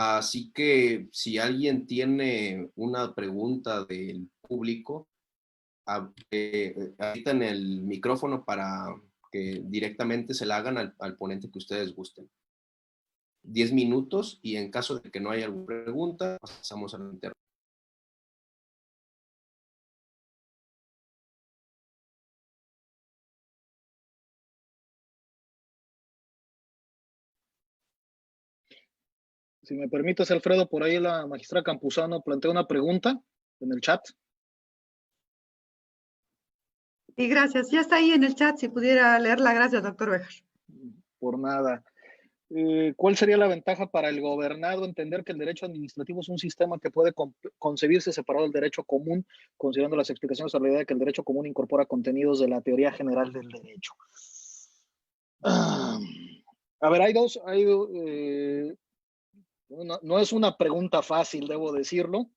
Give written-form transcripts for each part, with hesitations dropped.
Así que si alguien tiene una pregunta del público, habilitan el micrófono para que directamente se la hagan al ponente que ustedes gusten. 10 minutos y en caso de que no haya alguna pregunta, pasamos a la interna. Si me permites, Alfredo, por ahí la magistrada Campuzano plantea una pregunta en el chat. Y gracias. Ya está ahí en el chat, si pudiera leerla. Gracias, doctor Béjar. Por nada. ¿Cuál sería la ventaja para el gobernado entender que el derecho administrativo es un sistema que puede concebirse separado del derecho común, considerando las explicaciones a la idea de que el derecho común incorpora contenidos de la teoría general del derecho? A ver, no es una pregunta fácil, debo decirlo.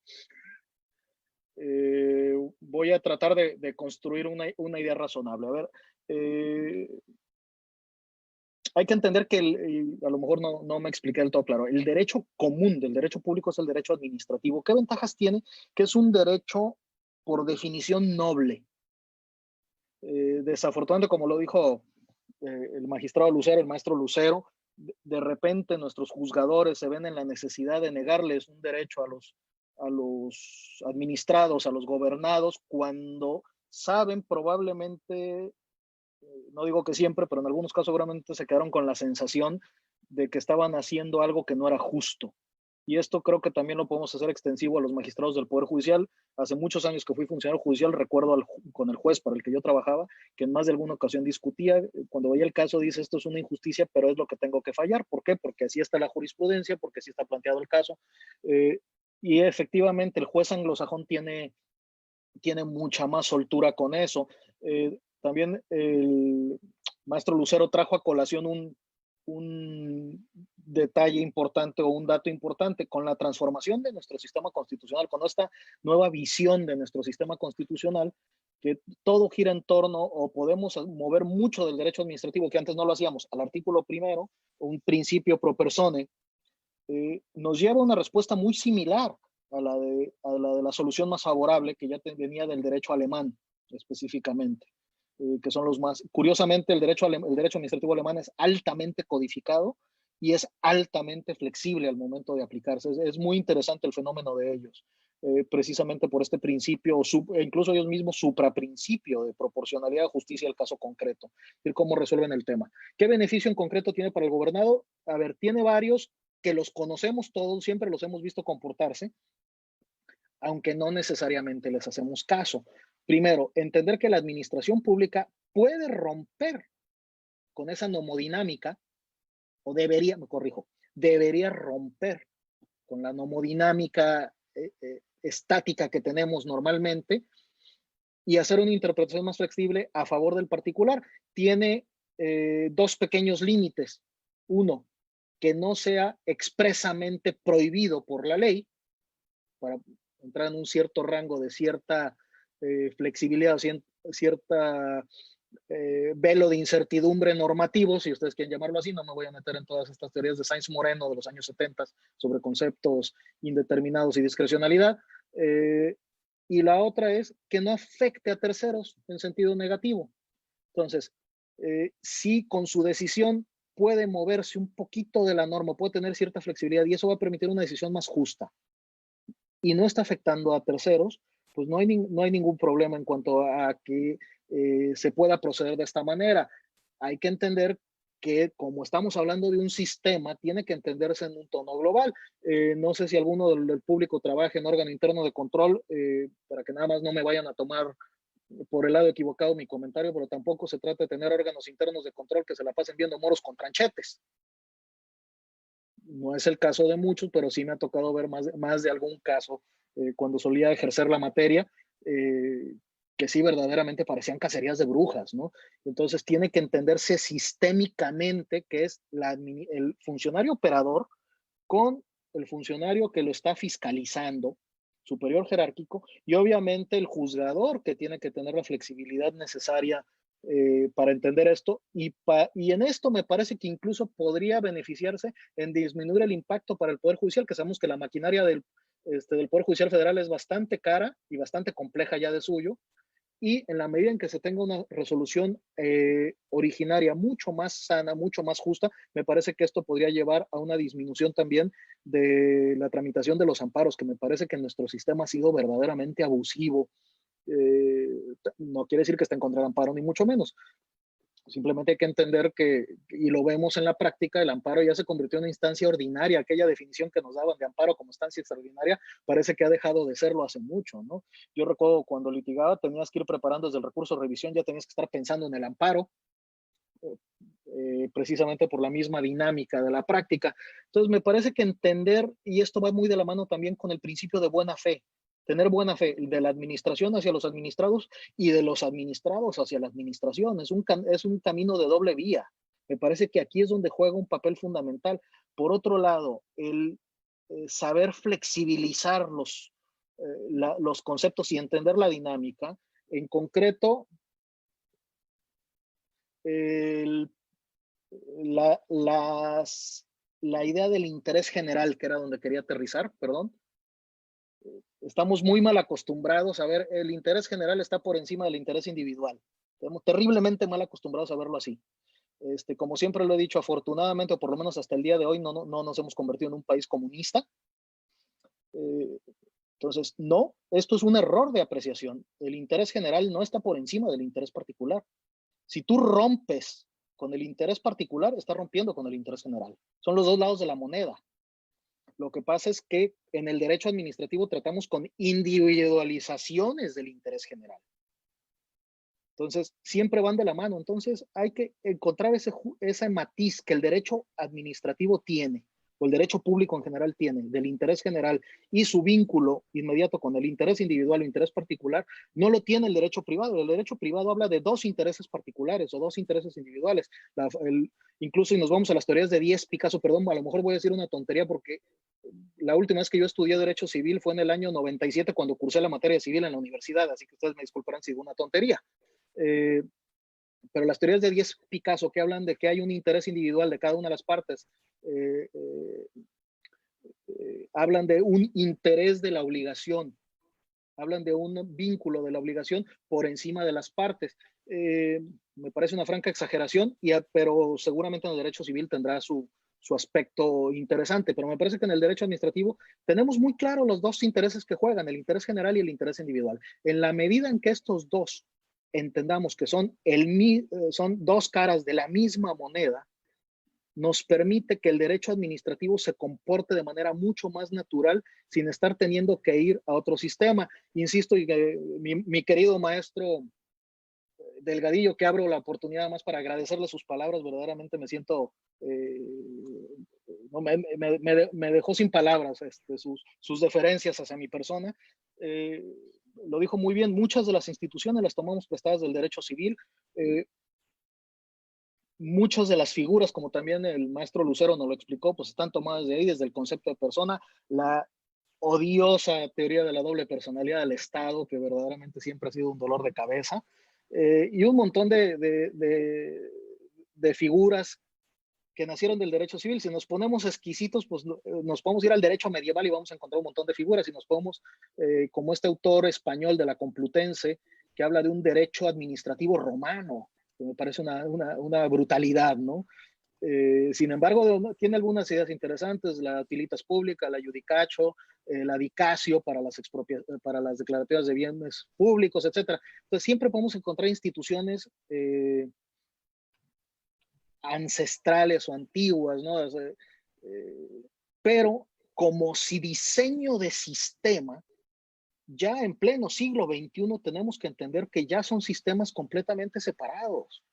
Voy a tratar de construir una idea razonable. A ver, hay que entender que a lo mejor no me expliqué del todo claro. El derecho común del derecho público es el derecho administrativo. ¿Qué ventajas tiene? Que es un derecho por definición noble. Desafortunadamente, como lo dijo el magistrado Lucero, el maestro Lucero, de repente nuestros juzgadores se ven en la necesidad de negarles un derecho a los administrados, a los gobernados, cuando saben probablemente, no digo que siempre, pero en algunos casos seguramente se quedaron con la sensación de que estaban haciendo algo que no era justo. Y esto creo que también lo podemos hacer extensivo a los magistrados del Poder Judicial. Hace muchos años que fui funcionario judicial, recuerdo con el juez para el que yo trabajaba, que en más de alguna ocasión discutía, cuando veía el caso dice, esto es una injusticia, pero es lo que tengo que fallar. ¿Por qué? Porque así está la jurisprudencia, porque así está planteado el caso. Y efectivamente el juez anglosajón tiene mucha más soltura con eso. También el maestro Lucero trajo a colación un detalle importante o un dato importante con la transformación de nuestro sistema constitucional, con esta nueva visión de nuestro sistema constitucional, que todo gira en torno o podemos mover mucho del derecho administrativo, que antes no lo hacíamos, al artículo primero, un principio pro persone, nos lleva a una respuesta muy similar a la de la solución más favorable que ya venía del derecho alemán específicamente, que son los más, curiosamente el derecho administrativo alemán es altamente codificado y es altamente flexible al momento de aplicarse. Es muy interesante el fenómeno de ellos, precisamente por este principio, incluso ellos mismos supraprincipio de proporcionalidad, justicia al caso concreto, es decir, cómo resuelven el tema. ¿Qué beneficio en concreto tiene para el gobernado? A ver, tiene varios que los conocemos todos, siempre los hemos visto comportarse, aunque no necesariamente les hacemos caso. Primero, entender que la administración pública puede romper con esa nomodinámica, o debería romper con la nomodinámica estática que tenemos normalmente y hacer una interpretación más flexible a favor del particular. Tiene dos pequeños límites. Uno, que no sea expresamente prohibido por la ley, para entrar en un cierto rango de cierta flexibilidad, cierta velo de incertidumbre normativo, si ustedes quieren llamarlo así. No me voy a meter en todas estas teorías de Sainz Moreno de los años 70 sobre conceptos indeterminados y discrecionalidad. Y la otra es que no afecte a terceros en sentido negativo. Entonces, sí, con su decisión puede moverse un poquito de la norma, puede tener cierta flexibilidad y eso va a permitir una decisión más justa. Y no está afectando a terceros, pues no hay ningún problema en cuanto a que se pueda proceder de esta manera. Hay que entender que como estamos hablando de un sistema, tiene que entenderse en un tono global. No sé si alguno del público trabaja en órgano interno de control, para que nada más no me vayan a tomar por el lado equivocado mi comentario, pero tampoco se trata de tener órganos internos de control que se la pasen viendo moros con tranchetes. No es el caso de muchos, pero sí me ha tocado ver más de algún caso cuando solía ejercer la materia, que sí verdaderamente parecían cacerías de brujas, ¿no? Entonces tiene que entenderse sistémicamente que es el funcionario operador con el funcionario que lo está fiscalizando, superior jerárquico, y obviamente el juzgador que tiene que tener la flexibilidad necesaria para entender esto, y en esto me parece que incluso podría beneficiarse en disminuir el impacto para el Poder Judicial, que sabemos que la maquinaria del Poder Judicial Federal es bastante cara y bastante compleja ya de suyo, y en la medida en que se tenga una resolución originaria mucho más sana, mucho más justa, me parece que esto podría llevar a una disminución también de la tramitación de los amparos, que me parece que nuestro sistema ha sido verdaderamente abusivo. No quiere decir que esté en contra del amparo, ni mucho menos. Simplemente hay que entender que, y lo vemos en la práctica, el amparo ya se convirtió en una instancia ordinaria. Aquella definición que nos daban de amparo como instancia extraordinaria parece que ha dejado de serlo hace mucho, ¿no? Yo recuerdo cuando litigaba, tenías que ir preparando desde el recurso de revisión, ya tenías que estar pensando en el amparo, precisamente por la misma dinámica de la práctica. Entonces, me parece que entender, y esto va muy de la mano también con el principio de buena fe, tener buena fe de la administración hacia los administrados y de los administrados hacia la administración. Es un camino de doble vía. Me parece que aquí es donde juega un papel fundamental. Por otro lado, el saber flexibilizar los conceptos y entender la dinámica. En concreto, la idea del interés general, que era donde quería aterrizar, perdón. Estamos muy mal acostumbrados a ver, el interés general está por encima del interés individual. Estamos terriblemente mal acostumbrados a verlo así. Como siempre lo he dicho, afortunadamente, o por lo menos hasta el día de hoy, no nos hemos convertido en un país comunista. Entonces, no, esto es un error de apreciación. El interés general no está por encima del interés particular. Si tú rompes con el interés particular, estás rompiendo con el interés general. Son los dos lados de la moneda. Lo que pasa es que en el derecho administrativo tratamos con individualizaciones del interés general. Entonces, siempre van de la mano. Entonces, hay que encontrar ese matiz que el derecho administrativo tiene, o el derecho público en general tiene, del interés general y su vínculo inmediato con el interés individual o interés particular, no lo tiene el derecho privado. El derecho privado habla de dos intereses particulares o dos intereses individuales. Incluso si nos vamos a las teorías de Díez-Picasso, perdón, a lo mejor voy a decir una tontería porque la última vez que yo estudié Derecho Civil fue en el año 97 cuando cursé la materia civil en la universidad, así que ustedes me disculparán si digo una tontería. Pero las teorías de Díez-Picasso que hablan de que hay un interés individual de cada una de las partes, hablan de un interés de la obligación, hablan de un vínculo de la obligación por encima de las partes. Me parece una franca exageración, pero seguramente en el derecho civil tendrá su aspecto interesante, pero me parece que en el derecho administrativo tenemos muy claro los dos intereses que juegan, el interés general y el interés individual. En la medida en que estos dos entendamos que son dos caras de la misma moneda, nos permite que el derecho administrativo se comporte de manera mucho más natural sin estar teniendo que ir a otro sistema. Insisto, y mi querido maestro Delgadillo, que abro la oportunidad más para agradecerle sus palabras, verdaderamente me siento, me dejó sin palabras sus deferencias hacia mi persona. Lo dijo muy bien, muchas de las instituciones las tomamos prestadas del derecho civil. Muchas de las figuras, como también el maestro Lucero nos lo explicó, pues están tomadas de ahí, desde el concepto de persona, la odiosa teoría de la doble personalidad del Estado, que verdaderamente siempre ha sido un dolor de cabeza, y un montón de figuras que nacieron del derecho civil. Si nos ponemos exquisitos, pues nos podemos ir al derecho medieval y vamos a encontrar un montón de figuras. Si nos podemos, como este autor español de la Complutense, que habla de un derecho administrativo romano, que me parece una brutalidad, ¿no? Sin embargo, tiene algunas ideas interesantes, la utilitas pública, la judicacho, la dicacio para las declaratorias de bienes públicos, etcétera. Entonces, siempre podemos encontrar instituciones ancestrales o antiguas, ¿no? Pero como si diseño de sistema, ya en pleno siglo XXI tenemos que entender que ya son sistemas completamente separados.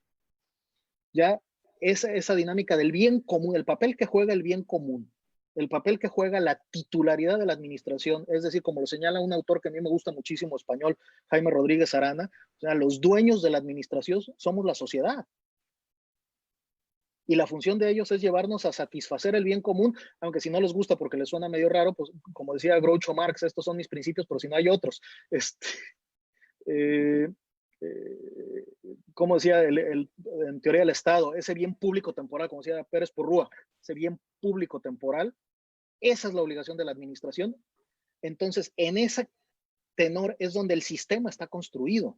Ya esa dinámica del bien común, el papel que juega el bien común, el papel que juega la titularidad de la administración, es decir, como lo señala un autor que a mí me gusta muchísimo, español, Jaime Rodríguez Arana, o sea, los dueños de la administración somos la sociedad. Y la función de ellos es llevarnos a satisfacer el bien común, aunque si no les gusta porque les suena medio raro, pues como decía Groucho Marx, estos son mis principios, pero si no hay otros. como decía en teoría del Estado, ese bien público temporal, como decía Pérez Porrúa, ese bien público temporal, esa es la obligación de la administración. Entonces, en ese tenor es donde el sistema está construido.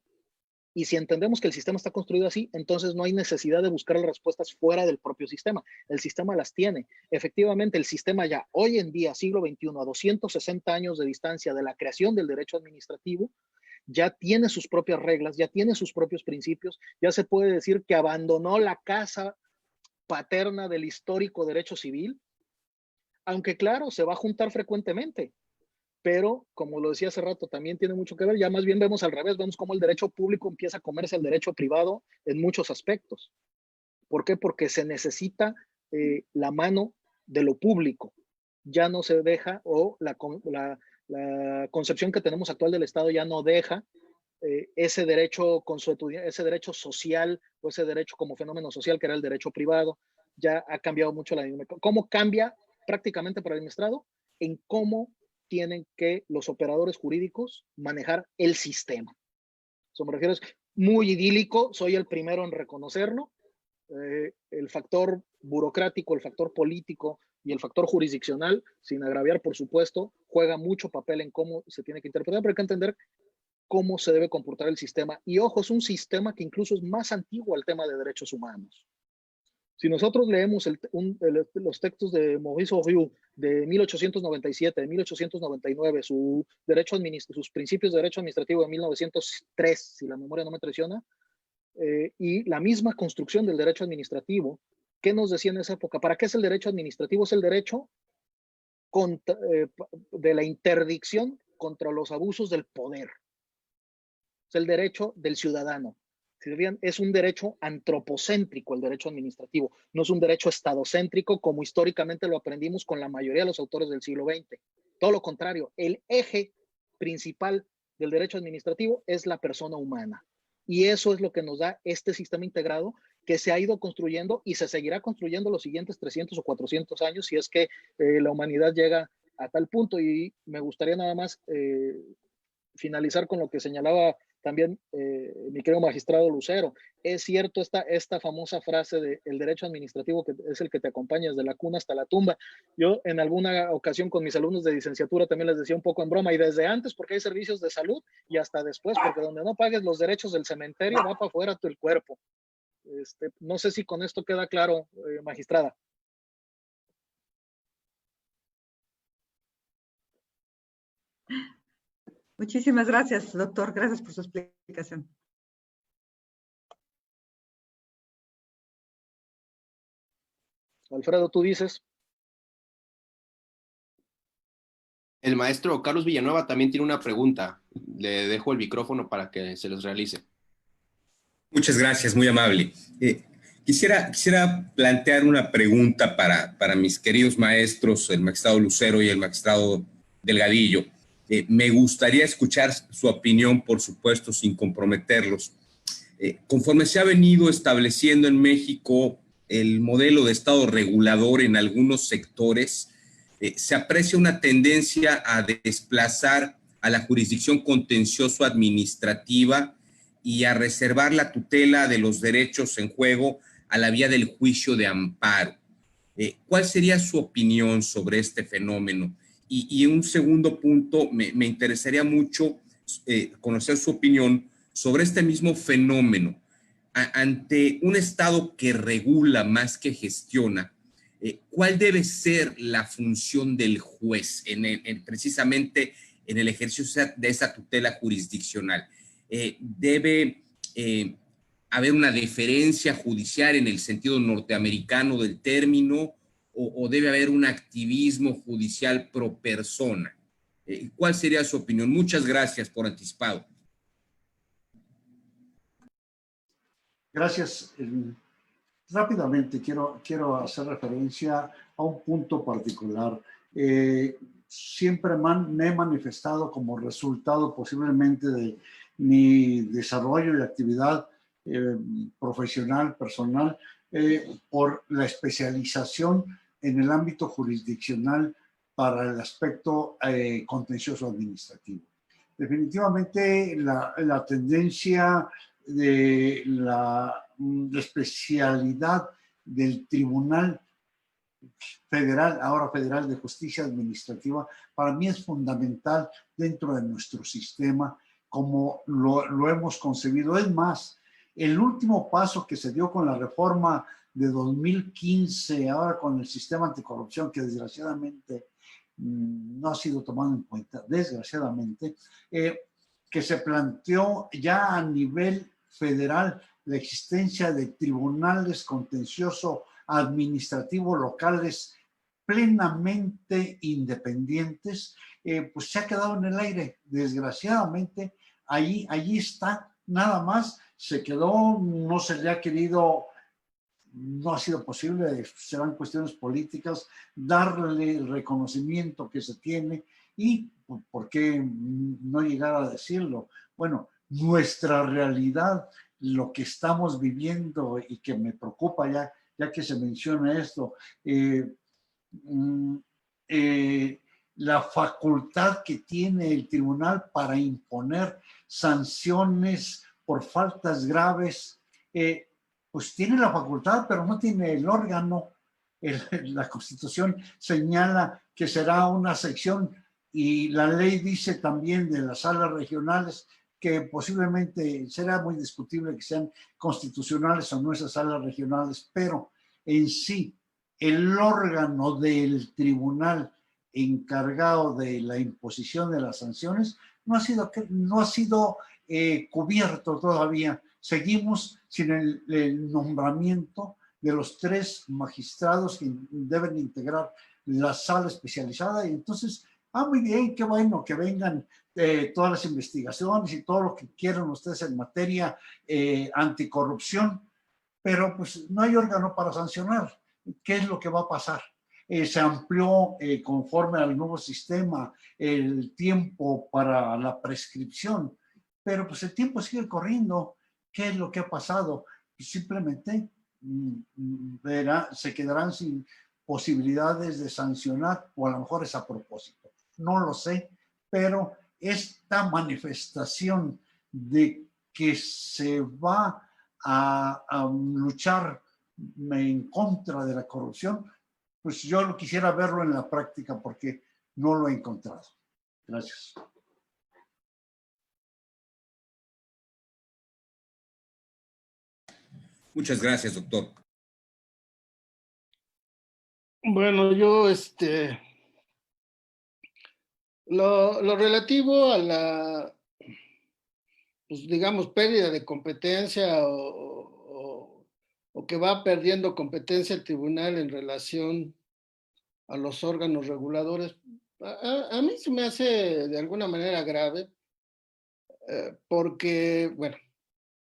Y si entendemos que el sistema está construido así, entonces no hay necesidad de buscar las respuestas fuera del propio sistema. El sistema las tiene. Efectivamente, el sistema ya hoy en día, siglo XXI, a 260 años de distancia de la creación del derecho administrativo, ya tiene sus propias reglas, ya tiene sus propios principios, ya se puede decir que abandonó la casa paterna del histórico derecho civil, aunque claro, se va a juntar frecuentemente, pero como lo decía hace rato, también tiene mucho que ver, ya más bien vemos al revés, vemos cómo el derecho público empieza a comerse el derecho privado en muchos aspectos. ¿Por qué? Porque se necesita la mano de lo público. Ya no se deja, o la concepción que tenemos actual del Estado ya no deja ese derecho ese derecho social o ese derecho como fenómeno social que era el derecho privado. Ya ha cambiado mucho la dinámica. ¿Cómo cambia prácticamente para el administrado? En cómo tienen que los operadores jurídicos manejar el sistema. Eso me refiero, es muy idílico, soy el primero en reconocerlo. El factor burocrático, el factor político y el factor jurisdiccional, sin agraviar, por supuesto, juega mucho papel en cómo se tiene que interpretar, pero hay que entender cómo se debe comportar el sistema. Y ojo, es un sistema que incluso es más antiguo al tema de derechos humanos. Si nosotros leemos los textos de Maurice Horrieux de 1897, de 1899, sus principios de derecho administrativo de 1903, si la memoria no me traiciona, y la misma construcción del derecho administrativo, ¿qué nos decía en esa época? ¿Para qué es el derecho administrativo? Es el derecho de la interdicción contra los abusos del poder. Es el derecho del ciudadano. Si bien es un derecho antropocéntrico el derecho administrativo, no es un derecho estadocéntrico como históricamente lo aprendimos con la mayoría de los autores del siglo XX. Todo lo contrario, el eje principal del derecho administrativo es la persona humana. Y eso es lo que nos da este sistema integrado que se ha ido construyendo y se seguirá construyendo los siguientes 300 o 400 años si es que la humanidad llega a tal punto. Y me gustaría nada más finalizar con lo que señalaba también mi querido magistrado Lucero. Es cierto esta famosa frase de el derecho administrativo que es el que te acompaña desde la cuna hasta la tumba. Yo en alguna ocasión con mis alumnos de licenciatura también les decía un poco en broma, y desde antes porque hay servicios de salud y hasta después porque donde no pagues los derechos del cementerio va para afuera el cuerpo. No sé si con esto queda claro, magistrada. Muchísimas gracias, doctor. Gracias por su explicación. Alfredo, tú dices. El maestro Carlos Villanueva también tiene una pregunta. Le dejo el micrófono para que se los realice. Muchas gracias, muy amable. Quisiera plantear una pregunta para mis queridos maestros, el magistrado Lucero y el magistrado Delgadillo. Me gustaría escuchar su opinión, por supuesto, sin comprometerlos. Conforme se ha venido estableciendo en México el modelo de Estado regulador en algunos sectores, se aprecia una tendencia a desplazar a la jurisdicción contencioso-administrativa y a reservar la tutela de los derechos en juego a la vía del juicio de amparo. ¿Cuál sería su opinión sobre este fenómeno? Y en un segundo punto, me interesaría mucho conocer su opinión sobre este mismo fenómeno. Ante un Estado que regula más que gestiona, ¿cuál debe ser la función del juez precisamente en el ejercicio de esa tutela jurisdiccional? ¿Debe haber una deferencia judicial en el sentido norteamericano del término o debe haber un activismo judicial pro persona? ¿Cuál sería su opinión? Muchas gracias por anticipado. Gracias. Rápidamente quiero hacer referencia a un punto particular. Siempre me he manifestado como resultado posiblemente de mi desarrollo y actividad profesional, personal, por la especialización en el ámbito jurisdiccional para el aspecto contencioso administrativo. Definitivamente la tendencia de la especialidad del Tribunal Federal, ahora Federal de Justicia Administrativa, para mí es fundamental dentro de nuestro sistema, como lo hemos concebido. Es más, el último paso que se dio con la reforma de 2015, ahora con el sistema anticorrupción, que desgraciadamente no ha sido tomado en cuenta, desgraciadamente, que se planteó ya a nivel federal la existencia de tribunales contencioso administrativos locales plenamente independientes, pues se ha quedado en el aire. Desgraciadamente, allí está, nada más se quedó, no se le ha querido, no ha sido posible, serán cuestiones políticas, darle el reconocimiento que se tiene y, ¿por qué no llegar a decirlo? Bueno, nuestra realidad, lo que estamos viviendo y que me preocupa ya que se menciona esto, la facultad que tiene el tribunal para imponer sanciones por faltas graves, pues tiene la facultad, pero no tiene el órgano. La Constitución señala que será una sección y la ley dice también de las salas regionales que posiblemente será muy discutible que sean constitucionales o no esas salas regionales, pero en sí el órgano del tribunal encargado de la imposición de las sanciones no ha sido cubierto todavía. Seguimos sin el nombramiento de los 3 magistrados que deben integrar la sala especializada y entonces, muy bien, qué bueno que vengan todas las investigaciones y todo lo que quieran ustedes en materia anticorrupción, pero pues no hay órgano para sancionar. ¿Qué es lo que va a pasar? Se amplió conforme al nuevo sistema el tiempo para la prescripción, pero pues el tiempo sigue corriendo. ¿Qué es lo que ha pasado? Pues simplemente se quedarán sin posibilidades de sancionar, o a lo mejor es a propósito. No lo sé, pero esta manifestación de que se va a luchar en contra de la corrupción, pues yo quisiera verlo en la práctica porque no lo he encontrado. Gracias. Muchas gracias, doctor. Bueno, yo, lo relativo a la, pues digamos, pérdida de competencia o que va perdiendo competencia el tribunal en relación a los órganos reguladores, a mí se me hace de alguna manera grave, porque, bueno,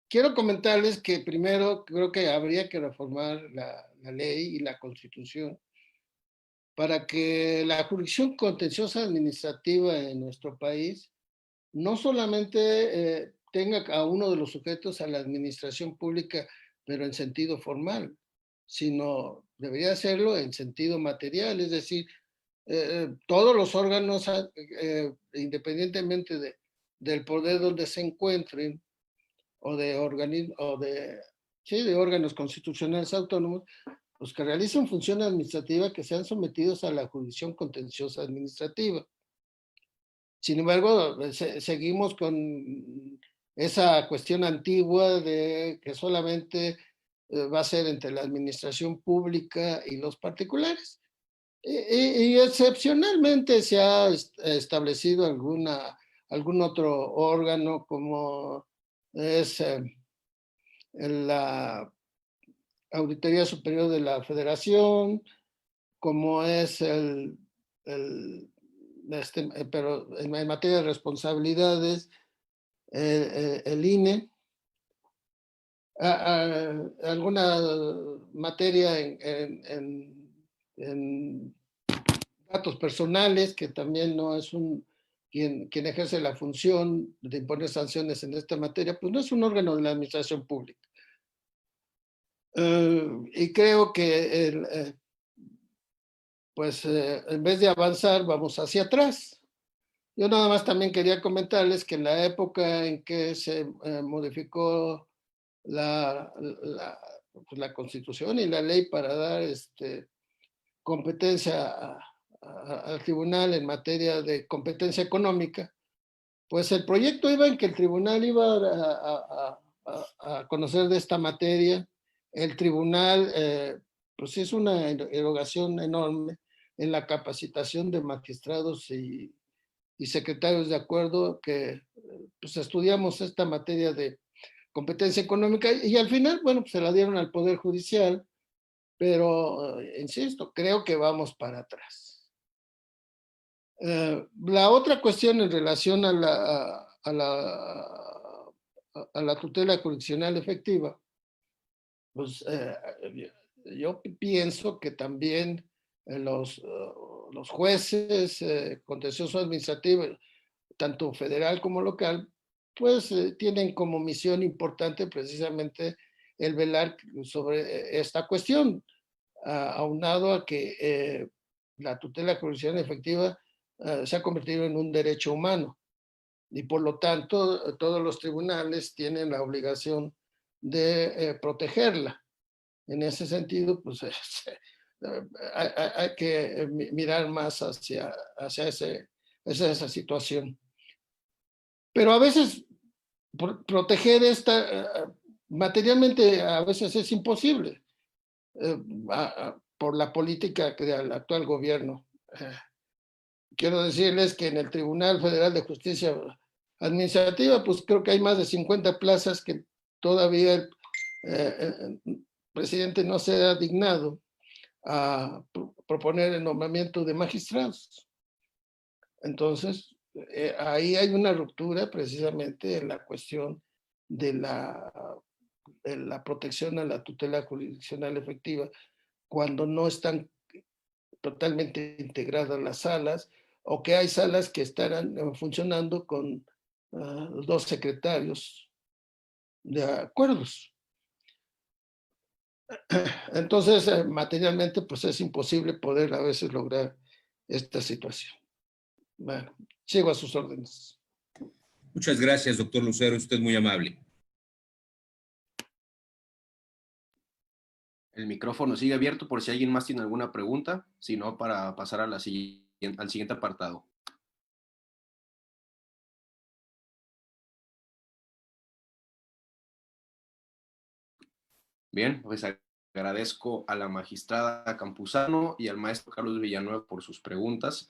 quiero comentarles que primero creo que habría que reformar la ley y la Constitución para que la jurisdicción contenciosa administrativa en nuestro país no solamente tenga a uno de los sujetos a la administración pública, pero en sentido formal, sino debería hacerlo en sentido material, es decir, todos los órganos, independientemente del poder donde se encuentren, o de órganos constitucionales autónomos, los que realicen funciones administrativas que sean sometidos a la jurisdicción contenciosa administrativa. Sin embargo, seguimos con esa cuestión antigua de que solamente va a ser entre la administración pública y los particulares. Y excepcionalmente se ha establecido algún otro órgano como es la Auditoría Superior de la Federación, como es pero en materia de responsabilidades, el INE, alguna materia en datos personales, que también no es quien ejerce la función de imponer sanciones en esta materia, pues no es un órgano de la administración pública. Y creo que en vez de avanzar, vamos hacia atrás. Yo nada más también quería comentarles que en la época en que se modificó la Constitución y la ley para dar competencia al tribunal en materia de competencia económica, pues el proyecto iba en que el tribunal iba a conocer de esta materia. El tribunal, pues es una erogación enorme en la capacitación de magistrados y secretarios de acuerdo que pues estudiamos esta materia de competencia económica y al final, bueno, pues se la dieron al Poder Judicial, pero insisto, creo que vamos para atrás. La otra cuestión en relación a la tutela jurisdiccional efectiva, pues yo pienso que también los jueces contencioso administrativo, tanto federal como local, pues tienen como misión importante precisamente el velar sobre esta cuestión, aunado a que la tutela jurisdiccional efectiva se ha convertido en un derecho humano y por lo tanto todos los tribunales tienen la obligación de protegerla. En ese sentido, pues hay que mirar más hacia esa situación. Pero a veces proteger esta materialmente a veces es imposible por la política del actual gobierno. Quiero decirles que en el Tribunal Federal de Justicia Administrativa, pues creo que hay más de 50 plazas que todavía el presidente no se ha dignado a proponer el nombramiento de magistrados. Entonces, ahí hay una ruptura precisamente en la cuestión de la protección a la tutela jurisdiccional efectiva, cuando no están totalmente integradas las salas, o que hay salas que estarán funcionando con 2 secretarios de acuerdos. Entonces, materialmente, pues es imposible poder a veces lograr esta situación. Bueno, sigo a sus órdenes. Muchas gracias, doctor Lucero. Usted es muy amable. El micrófono sigue abierto por si alguien más tiene alguna pregunta, si no, para pasar al siguiente apartado. Bien, pues agradezco a la magistrada Campuzano y al maestro Carlos Villanueva por sus preguntas.